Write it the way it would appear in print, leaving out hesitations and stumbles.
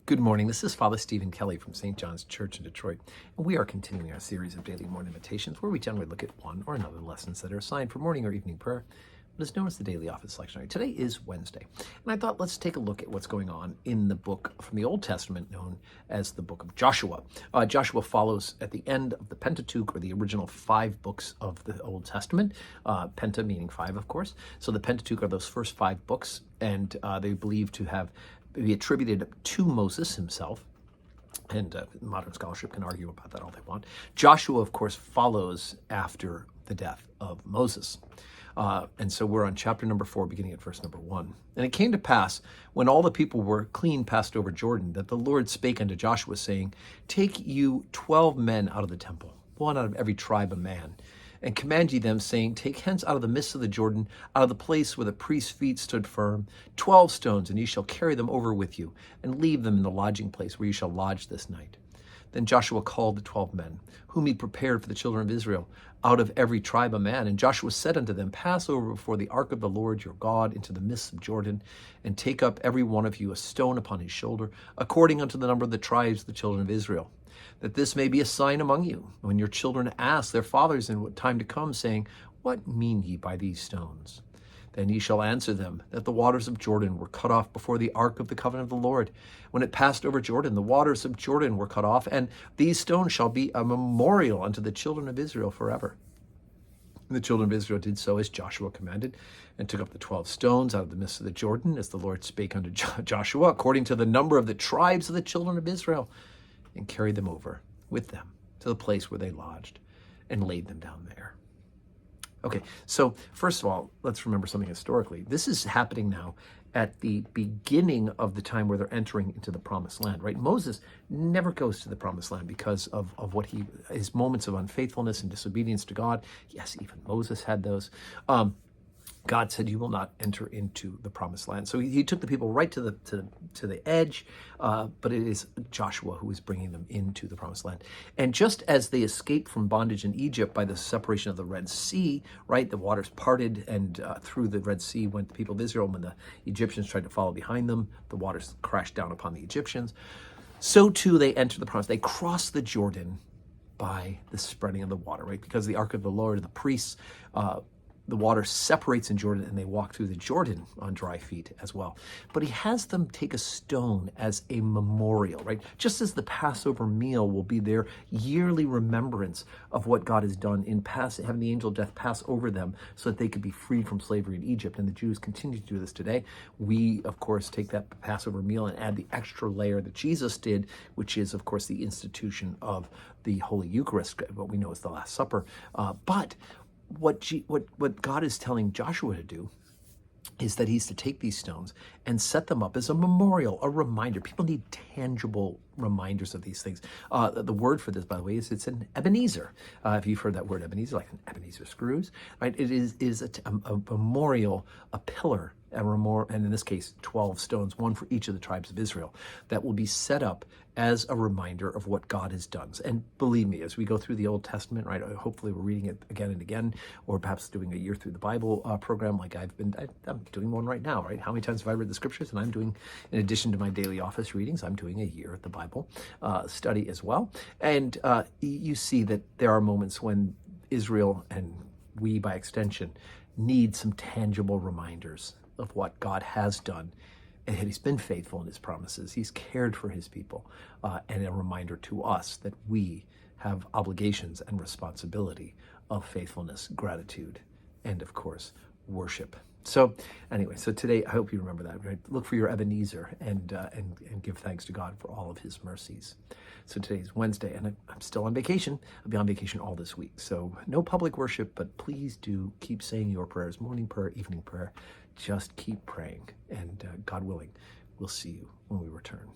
Good morning. This is Father Stephen Kelly from St. John's Church in Detroit, and we are continuing our series of daily morning meditations where we generally look at one or another lessons that are assigned for morning or evening prayer, but is known as the Daily Office Lectionary. Today is Wednesday, and I thought let's take a look at what's going on in the book from the Old Testament known as the book of Joshua. Joshua follows at the end of the Pentateuch, or the original 5 books of the Old Testament, Penta meaning 5, of course. So the Pentateuch are those first 5 books, and they believe to have be attributed to Moses himself, and modern scholarship can argue about that all they want. Joshua, of course, follows after the death of Moses. And so we're on chapter number 4, beginning at verse number 1. And it came to pass, when all the people were clean passed over Jordan, that the Lord spake unto Joshua, saying, Take you 12 men out of the temple, one out of every tribe of man, and command ye them, saying, Take hence out of the midst of the Jordan, out of the place where the priest's feet stood firm, 12 stones, and ye shall carry them over with you, and leave them in the lodging place where ye shall lodge this night. Then Joshua called the 12 men, whom he prepared for the children of Israel, out of every tribe of man. And Joshua said unto them, Pass over before the ark of the Lord your God into the midst of Jordan, and take up every one of you a stone upon his shoulder, according unto the number of the tribes of the children of Israel, that this may be a sign among you, when your children ask their fathers in what time to come, saying, What mean ye by these stones? Then ye shall answer them, that the waters of Jordan were cut off before the ark of the covenant of the Lord. When it passed over Jordan, the waters of Jordan were cut off, and these stones shall be a memorial unto the children of Israel forever. And the children of Israel did so as Joshua commanded, and took up the 12 stones out of the midst of the Jordan, as the Lord spake unto Joshua, according to the number of the tribes of the children of Israel, and carried them over with them to the place where they lodged, and laid them down there. Okay, so first of all, let's remember something historically. This is happening now at the beginning of the time where they're entering into the promised land, right? Moses never goes to the promised land because of what his moments of unfaithfulness and disobedience to God. Yes, even Moses had those. God said, "You will not enter into the promised land." So he took the people right to the edge, but it is Joshua who is bringing them into the promised land. And just as they escaped from bondage in Egypt by the separation of the Red Sea, right, the waters parted, and through the Red Sea went the people of Israel. When the Egyptians tried to follow behind them, the waters crashed down upon the Egyptians. So too they entered the promise. They crossed the Jordan by the spreading of the water, right? Because the ark of the Lord and the priests, the water separates in Jordan, and they walk through the Jordan on dry feet as well. But he has them take a stone as a memorial, right? Just as the Passover meal will be their yearly remembrance of what God has done in having the angel of death pass over them so that they could be freed from slavery in Egypt. And the Jews continue to do this today. We, of course, take that Passover meal and add the extra layer that Jesus did, which is, of course, the institution of the Holy Eucharist, what we know as the Last Supper. But what God is telling Joshua to do is that he's to take these stones and set them up as a memorial, a reminder. People need tangible reminders of these things. The word for this, by the way, it's an Ebenezer. If you've heard that word Ebenezer, like an Ebenezer screws, right? It is a memorial, a pillar, and in this case, 12 stones, one for each of the tribes of Israel, that will be set up as a reminder of what God has done. And believe me, as we go through the Old Testament, right, hopefully we're reading it again and again, or perhaps doing a year through the Bible program like I'm doing one right now, right? How many times have I read the scriptures? And I'm doing, in addition to my daily office readings, I'm doing a year at the Bible study as well. And you see that there are moments when Israel, and we by extension, need some tangible reminders of what God has done. And he's been faithful in his promises. He's cared for his people, and a reminder to us that we have obligations and responsibility of faithfulness, gratitude, and of course, worship. So anyway, so today, I hope you remember that, right? Look for your Ebenezer and give thanks to God for all of his mercies. So today's Wednesday, and I'm still on vacation. I'll be on vacation all this week. So no public worship, but please do keep saying your prayers, morning prayer, evening prayer. Just keep praying, and God willing, we'll see you when we return.